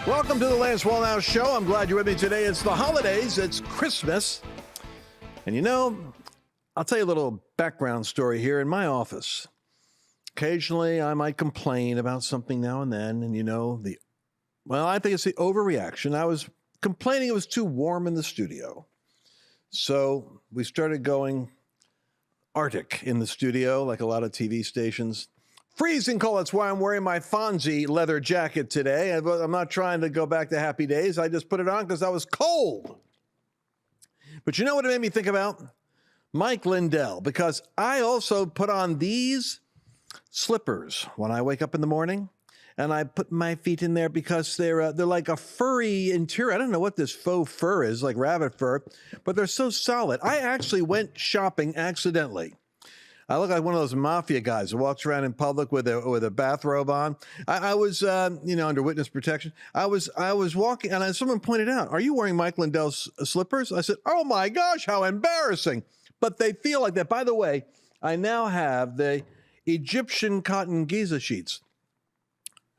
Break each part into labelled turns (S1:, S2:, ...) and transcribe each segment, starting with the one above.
S1: Welcome to the Lance Wallnau Show. I'm glad you're with me today. It's the holidays. It's Christmas. And you know, I'll tell you a little background story here in my office. Occasionally, I might complain about something now and then. And you know, I think it's the overreaction. I was complaining it was too warm in the studio. So we started going Arctic in the studio, like a lot of TV stations. Freezing cold. That's why I'm wearing my Fonzie leather jacket today. I'm not trying to go back to happy days. I just put it on because I was cold. But you know what it made me think about? Mike Lindell, because I also put on these slippers when I wake up in the morning, and I put my feet in there because they're like a furry interior. I don't know what this faux fur is, like rabbit fur, but they're so solid. I actually went shopping accidentally. I look like one of those mafia guys who walks around in public with a bathrobe on. I was, under witness protection. I was walking, and someone pointed out, "Are you wearing Mike Lindell's slippers?" I said, "Oh my gosh, how embarrassing!" But they feel like that. By the way, I now have the Egyptian cotton Giza sheets.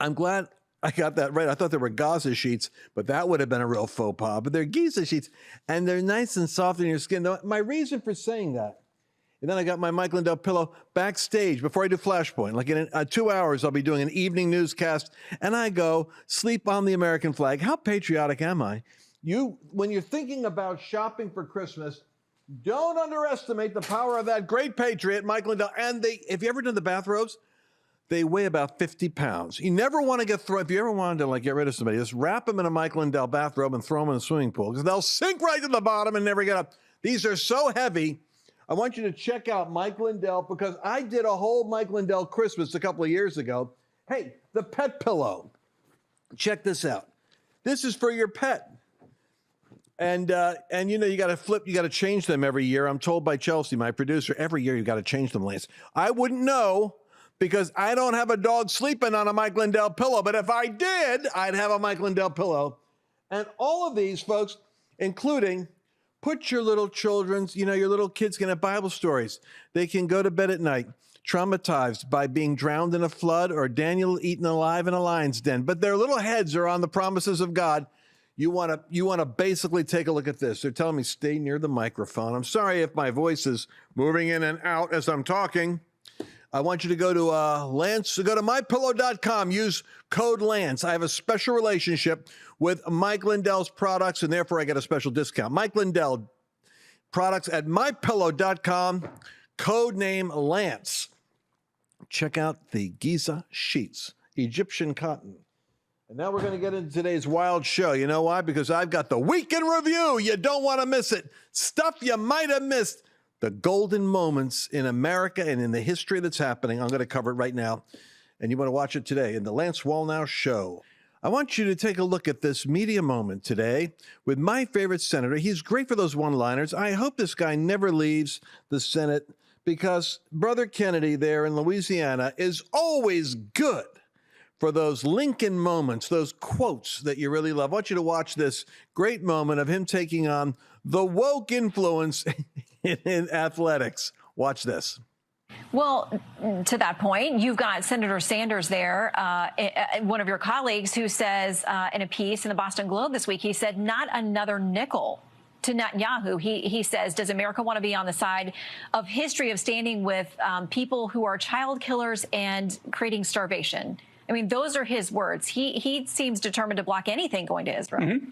S1: I'm glad I got that right. I thought they were Gaza sheets, but that would have been a real faux pas. But they're Giza sheets, and they're nice and soft in your skin. Now, my reason for saying that. And then I got my Mike Lindell pillow backstage before I do Flashpoint. Like in 2 hours, I'll be doing an evening newscast, and I go, sleep on the American flag. How patriotic am I? When you're thinking about shopping for Christmas, don't underestimate the power of that great patriot, Mike Lindell. And if you ever done the bathrobes, they weigh about 50 pounds. You never want to if you ever wanted to get rid of somebody, just wrap them in a Mike Lindell bathrobe and throw them in a swimming pool, because they'll sink right to the bottom and never get up. These are so heavy. I want you to check out Mike Lindell, because I did a whole Mike Lindell Christmas a couple of years ago. Hey, the pet pillow. Check this out. This is for your pet. And you got to change them every year. I'm told by Chelsea, my producer, every year you got to change them, Lance. I wouldn't know, because I don't have a dog sleeping on a Mike Lindell pillow. But if I did, I'd have a Mike Lindell pillow. And all of these, folks, including... Put your little children's, your little kids can have Bible stories. They can go to bed at night traumatized by being drowned in a flood or Daniel eaten alive in a lion's den. But their little heads are on the promises of God. You want to basically take a look at this. They're telling me stay near the microphone. I'm sorry if my voice is moving in and out as I'm talking. I want you to go to go to mypillow.com. Use code Lance. I have a special relationship with Mike Lindell's products, and therefore I get a special discount. Mike Lindell products at mypillow.com. Code name Lance. Check out the Giza sheets, Egyptian cotton. And now we're going to get into today's wild show. You know why? Because I've got the Week in Review. You don't want to miss it. Stuff you might have missed. The golden moments in America and in the history that's happening. I'm going to cover it right now. And you want to watch it today in the Lance Wallnau Show. I want you to take a look at this media moment today with my favorite senator. He's great for those one-liners. I hope this guy never leaves the Senate, because Brother Kennedy there in Louisiana is always good for those Lincoln moments, those quotes that you really love. I want you to watch this great moment of him taking on the woke influence in athletics. Watch this.
S2: Well, to that point, you've got Senator Sanders there, one of your colleagues, who says in a piece in the Boston Globe this week, he said, not another nickel to Netanyahu. He says, does America want to be on the side of history of standing with people who are child killers and creating starvation? I mean, those are his words. He seems determined to block anything going to Israel.
S3: Mm-hmm.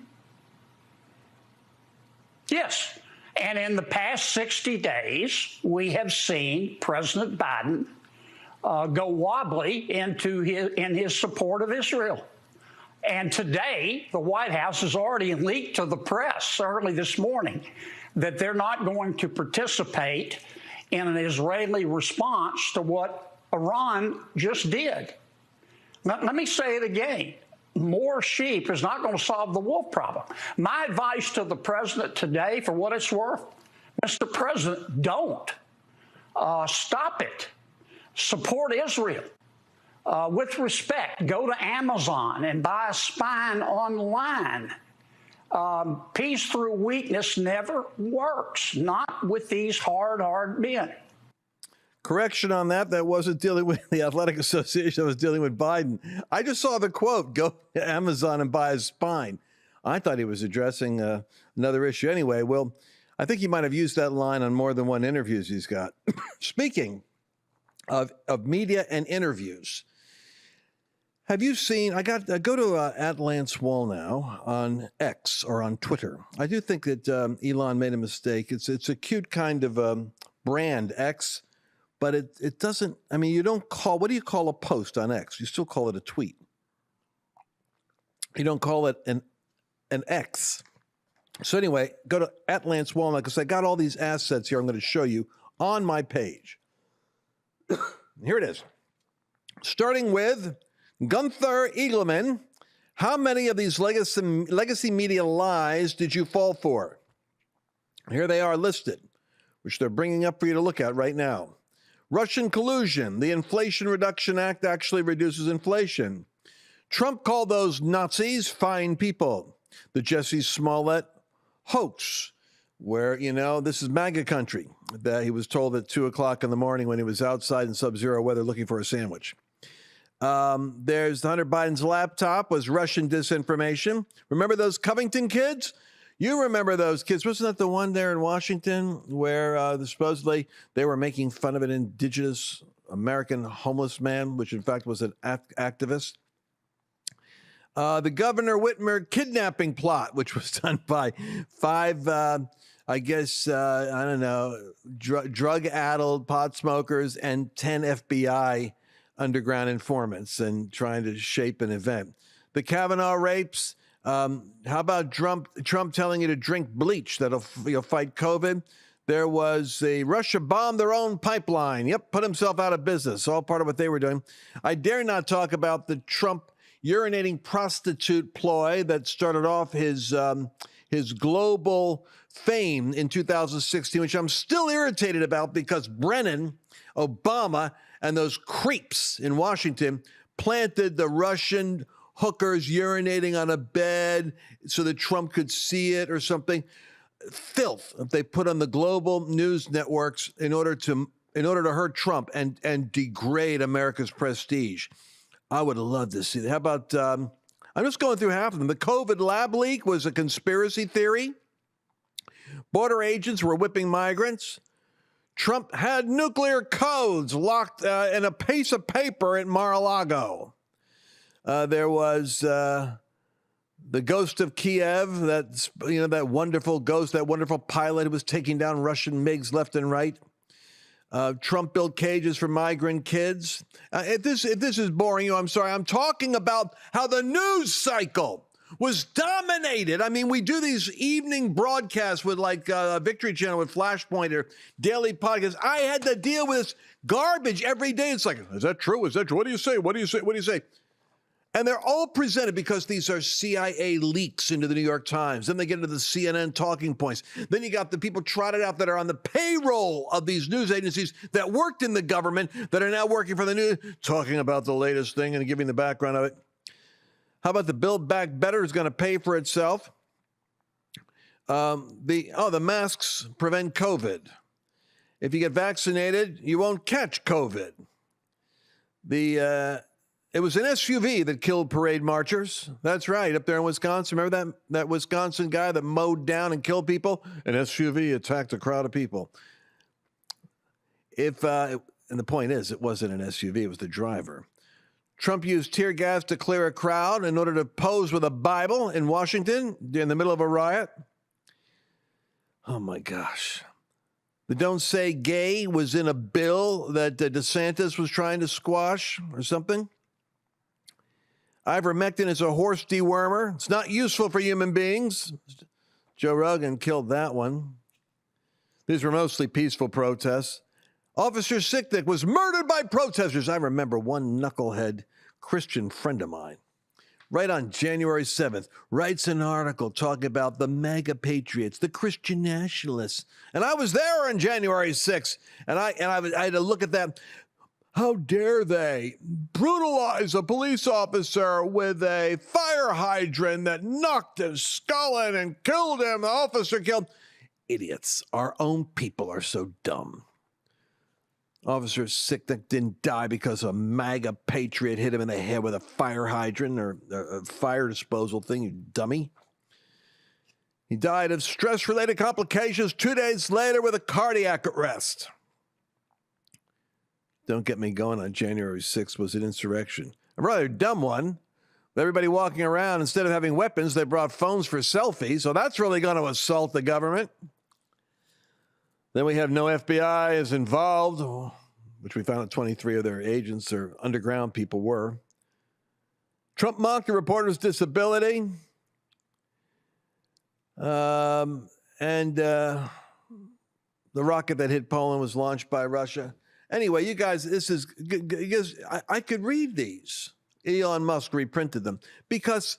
S3: Yes. And in the past 60 days, we have seen President Biden go wobbly in his support of Israel. And today, the White House has already leaked to the press early this morning that they're not going to participate in an Israeli response to what Iran just did. Let me say it again. More sheep is not going to solve the wolf problem. My advice to the president today, for what it's worth, Mr. President, don't. Stop it. Support Israel. With respect, go to Amazon and buy a spine online. Peace through weakness never works, not with these hard men.
S1: Correction on that. That wasn't dealing with the Athletic Association. That was dealing with Biden. I just saw the quote, go to Amazon and buy a spine. I thought he was addressing another issue. Anyway, well, I think he might have used that line on more than one interviews he's got. Speaking of media and interviews, have you seen, go to at Lance Wallnau on X or on Twitter. I do think that Elon made a mistake. It's a cute kind of brand, X, but it doesn't, I mean, you don't call, what do you call a post on X? You still call it a tweet. You don't call it an X. So anyway, go to at Lance Wallnau, because I got all these assets here I'm going to show you on my page. Here it is. Starting with Gunther Eagleman. How many of these legacy media lies did you fall for? Here they are listed, which they're bringing up for you to look at right now. Russian collusion. The Inflation Reduction Act actually reduces inflation. Trump called those Nazis fine people. The Jussie Smollett hoax, where, you know, this is MAGA country, that he was told at 2 o'clock in the morning when he was outside in sub-zero weather looking for a sandwich. There's Hunter Biden's laptop was Russian disinformation. Remember those Covington kids? You remember those kids. Wasn't that the one there in Washington where supposedly they were making fun of an indigenous American homeless man, which in fact was an activist? The Governor Whitmer kidnapping plot, which was done by five, I don't know, drug-addled pot smokers and 10 FBI underground informants, and trying to shape an event. The Kavanaugh rapes. How about Trump telling you to drink bleach that'll fight COVID? There was Russia bombed their own pipeline. Yep, put himself out of business. All part of what they were doing. I dare not talk about the Trump urinating prostitute ploy that started off his global fame in 2016, which I'm still irritated about because Brennan, Obama, and those creeps in Washington planted the Russian hookers urinating on a bed so that Trump could see it or something. Filth that they put on the global news networks in order to hurt Trump and degrade America's prestige. I would have loved to see that. How about, I'm just going through half of them. The COVID lab leak was a conspiracy theory. Border agents were whipping migrants. Trump had nuclear codes locked in a piece of paper at Mar-a-Lago. There was the ghost of Kiev, that wonderful ghost, that wonderful pilot who was taking down Russian MiGs left and right. Trump built cages for migrant kids. If this is boring you, I'm sorry. I'm talking about how the news cycle was dominated. I mean, we do these evening broadcasts with Victory Channel with Flashpoint or daily podcasts. I had to deal with this garbage every day. It's like, is that true? Is that true? What do you say? What do you say? What do you say? And they're all presented because these are CIA leaks into the New York Times. Then they get into the CNN talking points. Then you got the people trotted out that are on the payroll of these news agencies that worked in the government that are now working for the news, talking about the latest thing and giving the background of it. How about the Build Back Better is going to pay for itself? The masks prevent COVID. If you get vaccinated, you won't catch COVID. It was an SUV that killed parade marchers. That's right, up there in Wisconsin. Remember that Wisconsin guy that mowed down and killed people? An SUV attacked a crowd of people. And the point is, it wasn't an SUV, it was the driver. Trump used tear gas to clear a crowd in order to pose with a Bible in Washington in the middle of a riot. Oh, my gosh. The Don't Say Gay was in a bill that DeSantis was trying to squash or something. Ivermectin is a horse dewormer. It's not useful for human beings. Joe Rogan killed that one. These were mostly peaceful protests. Officer Sicknick was murdered by protesters. I remember one knucklehead Christian friend of mine, right on January 7th, writes an article talking about the MAGA patriots, the Christian nationalists. And I was there on January 6th, and I had to look at that. How dare they brutalize a police officer with a fire hydrant that knocked his skull in and killed him? The officer killed. Idiots. Our own people are so dumb. Officer Sicknick didn't die because a MAGA patriot hit him in the head with a fire hydrant or a fire disposal thing, you dummy. He died of stress-related complications 2 days later with a cardiac arrest. Don't get me going on January 6th was an insurrection. A rather dumb one. Everybody walking around, instead of having weapons, they brought phones for selfies. So that's really going to assault the government. Then we have no FBI is involved, which we found out 23 of their agents or underground people were. Trump mocked a reporter's disability. And the rocket that hit Poland was launched by Russia. Anyway, you guys, I could read these. Elon Musk reprinted them because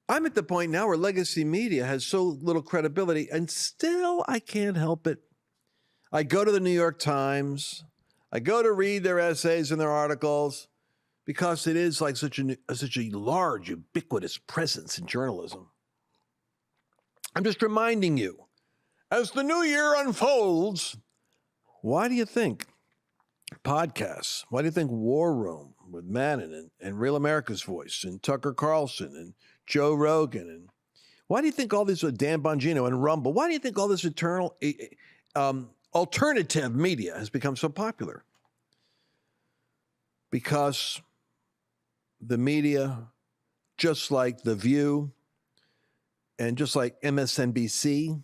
S1: I'm at the point now where Legacy Media has so little credibility, and still I can't help it. I go to the New York Times. I go to read their essays and their articles because it is like such a large, ubiquitous presence in journalism. I'm just reminding you, as the new year unfolds, why do you think podcasts, why do you think War Room with Mannon and Real America's Voice and Tucker Carlson and Joe Rogan, and why do you think all these, Dan Bongino and Rumble, why do you think all this alternative media has become so popular? Because the media, just like The View and just like MSNBC,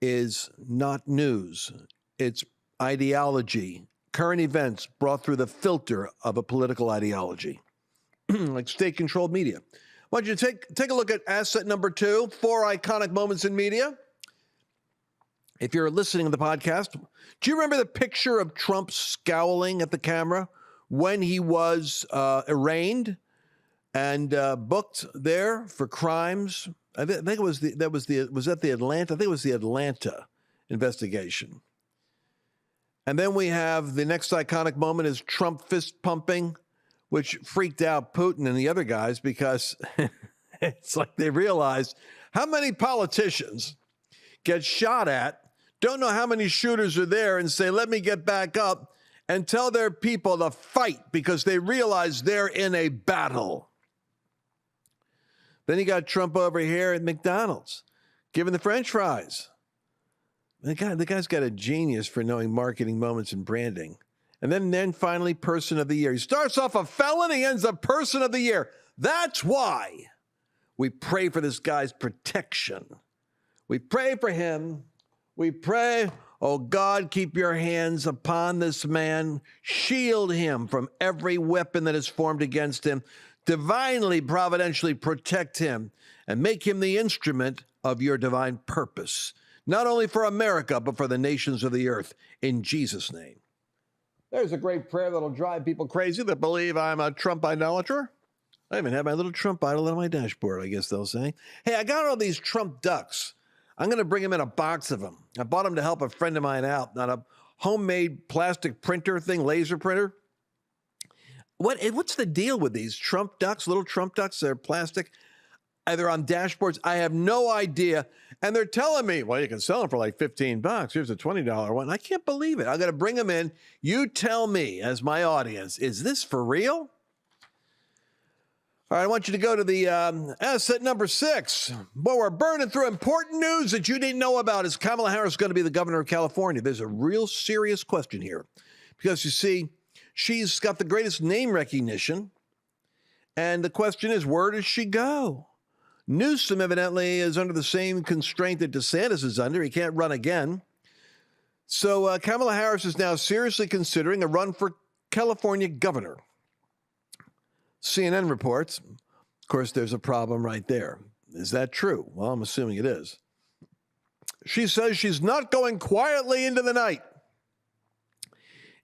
S1: is not news. It's ideology, current events brought through the filter of a political ideology, like state-controlled media. Why don't you take a look at asset number 2, 4 iconic moments in media. If you're listening to the podcast, do you remember the picture of Trump scowling at the camera when he was arraigned and booked there for crimes? I think it was the Atlanta investigation. And then we have the next iconic moment is Trump fist pumping, which freaked out Putin and the other guys because it's like they realized how many politicians get shot at, don't know how many shooters are there, and say, let me get back up and tell their people to fight because they realize they're in a battle. Then you got Trump over here at McDonald's giving the French fries. The guy's got a genius for knowing marketing moments and branding. And then finally, Person of the Year. He starts off a felony, ends up Person of the Year. That's why we pray for this guy's protection. We pray for him. We pray, oh God, keep your hands upon this man. Shield him from every weapon that is formed against him. Divinely, providentially protect him and make him the instrument of your divine purpose. Not only for America, but for the nations of the earth, in Jesus' name. There's a great prayer that'll drive people crazy that believe I'm a Trump idolater. I even have my little Trump idol on my dashboard, I guess they'll say. Hey, I got all these Trump ducks. I'm going to bring them in a box of them. I bought them to help a friend of mine out on a homemade plastic printer thing, laser printer. What's the deal with these Trump ducks, little Trump ducks? They're plastic. Either on dashboards. I have no idea. And they're telling me, well, you can sell them for like $15. Here's a $20 one. I can't believe it. I'm going to bring them in. You tell me, as my audience, is this for real? All right, I want you to go to the asset number 6. Well, we're burning through important news that you didn't know about. Is Kamala Harris going to be the governor of California? There's a real serious question here. Because you see, she's got the greatest name recognition. And the question is, where does she go? Newsom evidently is under the same constraint that DeSantis is under. He can't run again. So Kamala Harris is now seriously considering a run for California governor. CNN reports, of course, there's a problem right there. Is that true? Well, I'm assuming it is. She says she's not going quietly into the night.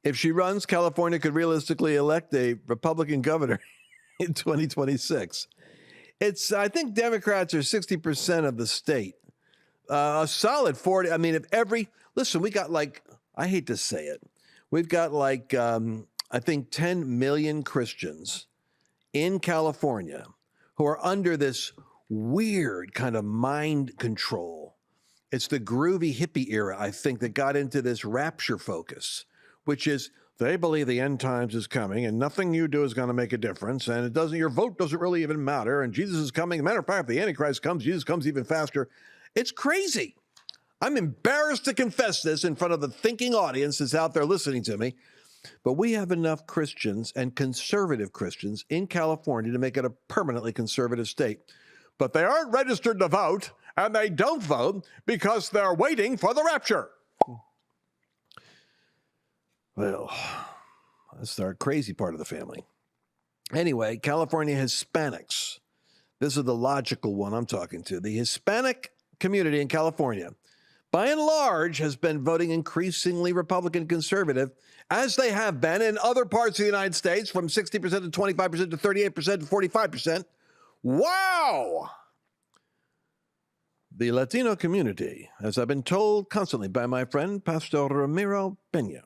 S1: If she runs, California could realistically elect a Republican governor in 2026. I think Democrats are 60% of the state. A solid 40. I mean, listen, we got I hate to say it. We've got I think 10 million Christians in California who are under this weird kind of mind control. It's the groovy hippie era, I think, that got into this rapture focus, which is they believe the end times is coming and nothing you do is going to make a difference. And your vote doesn't really even matter. And Jesus is coming. As a matter of fact, if the Antichrist comes, Jesus comes even faster. It's crazy. I'm embarrassed to confess this in front of the thinking audience that's out there listening to me. But we have enough Christians and conservative Christians in California to make it a permanently conservative state. But they aren't registered to vote, and they don't vote because they're waiting for the rapture. Well, that's our crazy part of the family. Anyway, California Hispanics. This is the logical one I'm talking to. The Hispanic community in California, by and large, has been voting increasingly Republican conservative, as they have been in other parts of the United States, from 60% to 25% to 38% to 45%. Wow! The Latino community, as I've been told constantly by my friend, Pastor Ramiro Pena,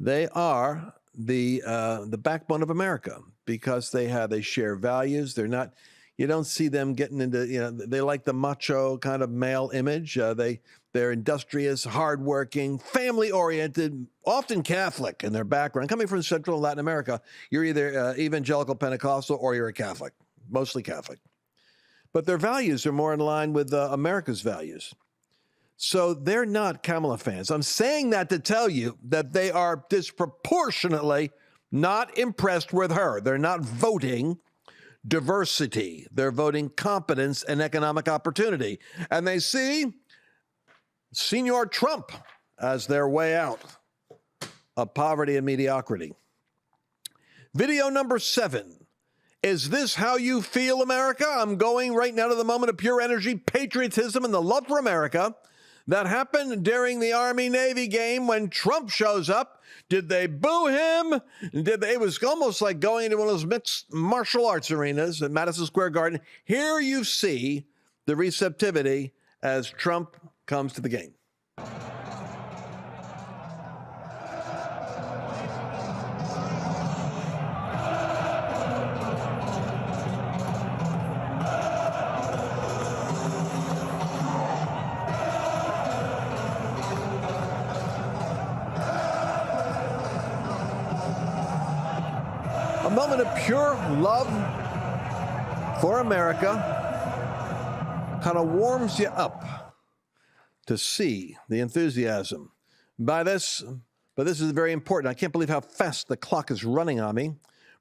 S1: they are the backbone of America because they share values. They're not, you don't see them getting into, they like the macho kind of male image. They're industrious, hardworking, family-oriented, often Catholic in their background. Coming from Central and Latin America, you're either evangelical Pentecostal or you're a Catholic, mostly Catholic. But their values are more in line with America's values. So they're not Kamala fans. I'm saying that to tell you that they are disproportionately not impressed with her. They're not voting diversity. They're voting competence and economic opportunity. And they see Senor Trump as their way out of poverty and mediocrity. Video number 7. Is this how you feel, America? I'm going right now to the moment of pure energy, patriotism, and the love for America that happened during the Army-Navy game when Trump shows up. Did they boo him? It was almost like going into one of those mixed martial arts arenas at Madison Square Garden. Here you see the receptivity as Trump comes to the game. A moment of pure love for America kind of warms you up to see the enthusiasm but this is very important. I can't believe how fast the clock is running on me.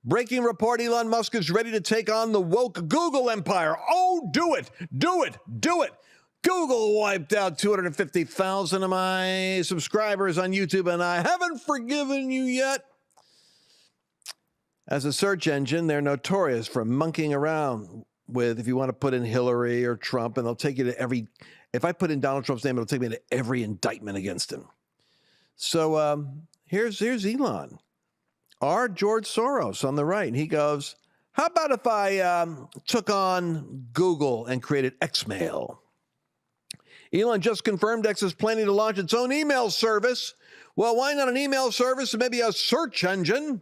S1: Breaking report, Elon Musk is ready to take on the woke Google empire. Oh, do it, do it, do it. Google wiped out 250,000 of my subscribers on YouTube, and I haven't forgiven you yet. As a search engine, they're notorious for monkeying around with, if you want to put in Hillary or Trump, and they'll take you to every, if I put in Donald Trump's name, it'll take me to every indictment against him. So here's Elon, our George Soros on the right. And he goes, how about if I took on Google and created Xmail? Elon just confirmed X is planning to launch its own email service. Well, why not an email service and maybe a search engine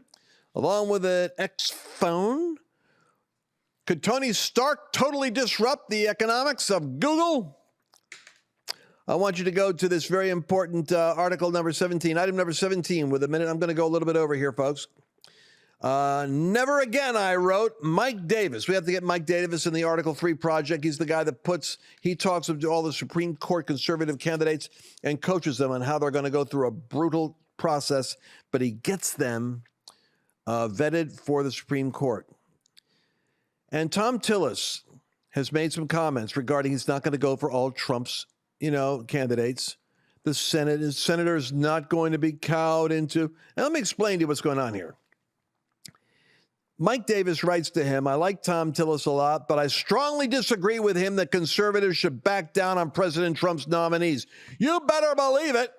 S1: along with an X phone? Could Tony Stark totally disrupt the economics of Google? I want you to go to this very important article number 17, item number 17 with a minute. I'm going to go a little bit over here, folks. Never again, I wrote. Mike Davis. We have to get Mike Davis in the Article 3 project. He's the guy that he talks to all the Supreme Court conservative candidates and coaches them on how they're going to go through a brutal process, but he gets them vetted for the Supreme Court. And Tom Tillis has made some comments regarding he's not going to go for all Trump's, candidates. The senator is not going to be cowed into. And let me explain to you what's going on here. Mike Davis writes to him, I like Tom Tillis a lot, but I strongly disagree with him that conservatives should back down on President Trump's nominees. You better believe it.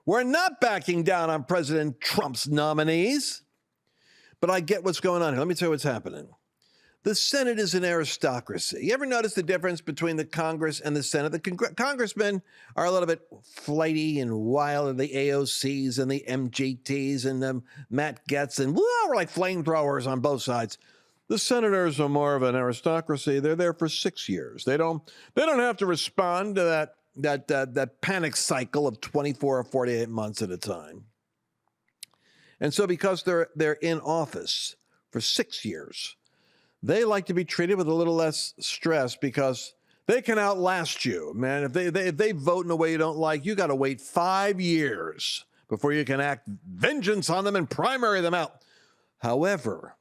S1: We're not backing down on President Trump's nominees. But I get what's going on here. Let me tell you what's happening. The Senate is an aristocracy. You ever notice the difference between the Congress and the Senate? The congressmen are a little bit flighty and wild, and the AOCs and the MGTs and the Matt Gaetz, and we're like flamethrowers on both sides. The senators are more of an aristocracy. They're there for 6 years. They don't have to respond to that panic cycle of 24 or 48 months at a time. And so because they're in office for 6 years, they like to be treated with a little less stress because they can outlast you, man. If they vote in a way you don't like, you got to wait 5 years before you can act vengeance on them and primary them out. However,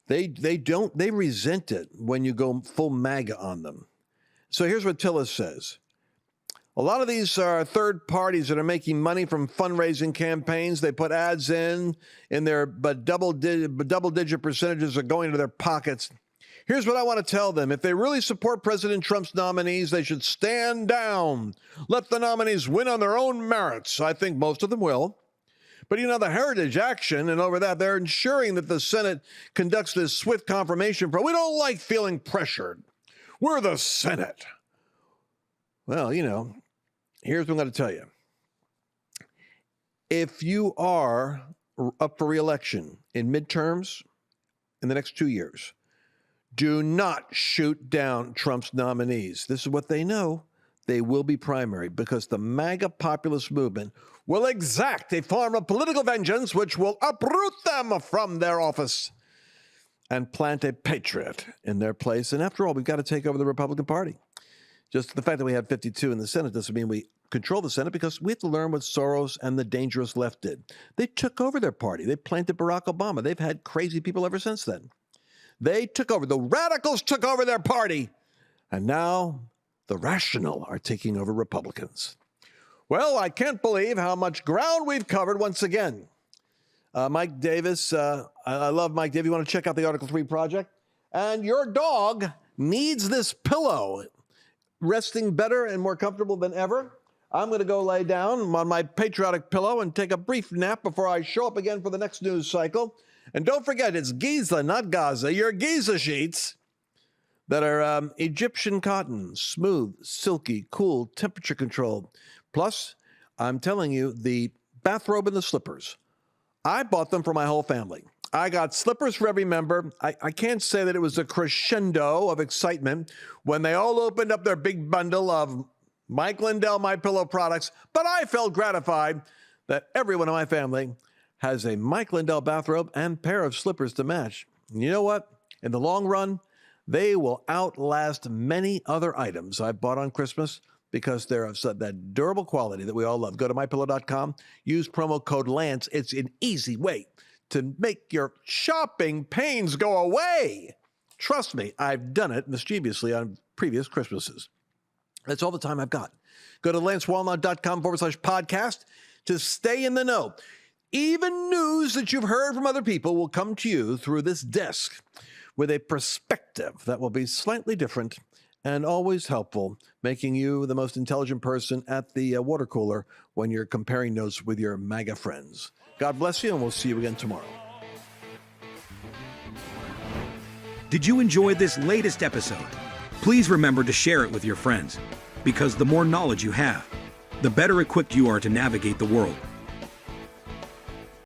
S1: they resent it when you go full MAGA on them. So here's what Tillis says. A lot of these are third parties that are making money from fundraising campaigns. They put ads in there, but double-digit percentages are going to their pockets. Here's what I want to tell them. If they really support President Trump's nominees, they should stand down. Let the nominees win on their own merits. I think most of them will. But, the Heritage Action, and over that, they're ensuring that the Senate conducts this swift confirmation. We don't like feeling pressured. We're the Senate. Well, here's what I'm going to tell you. If you are up for re-election in midterms in the next 2 years, do not shoot down Trump's nominees. This is what they know. They will be primary because the MAGA populist movement will exact a form of political vengeance which will uproot them from their office and plant a patriot in their place. And after all, we've got to take over the Republican Party. Just the fact that we have 52 in the Senate doesn't mean we control the Senate, because we have to learn what Soros and the dangerous left did. They took over their party. They planted Barack Obama. They've had crazy people ever since then. They took over. The radicals took over their party. And now the rational are taking over Republicans. Well, I can't believe how much ground we've covered once again. Mike Davis, I love Mike Davis. You want to check out the Article 3 project? And your dog needs this pillow. Resting better and more comfortable than ever. I'm going to go lay down on my patriotic pillow and take a brief nap before I show up again for the next news cycle. And don't forget, it's Giza, not Gaza. Your Giza sheets that are Egyptian cotton, smooth, silky, cool, temperature controlled. Plus, I'm telling you, the bathrobe and the slippers. I bought them for my whole family. I got slippers for every member. I can't say that it was a crescendo of excitement when they all opened up their big bundle of Mike Lindell MyPillow products, but I felt gratified that everyone in my family has a Mike Lindell bathrobe and pair of slippers to match. And you know what? In the long run, they will outlast many other items I bought on Christmas because they're of that durable quality that we all love. Go to MyPillow.com, use promo code Lance. It's an easy way to make your shopping pains go away. Trust me, I've done it mischievously on previous Christmases. That's all the time I've got. Go to lancewallnau.com/podcast to stay in the know. Even news that you've heard from other people will come to you through this desk with a perspective that will be slightly different and always helpful, making you the most intelligent person at the water cooler when you're comparing notes with your MAGA friends. God bless you, and we'll see you again tomorrow.
S4: Did you enjoy this latest episode? Please remember to share it with your friends, because the more knowledge you have, the better equipped you are to navigate the world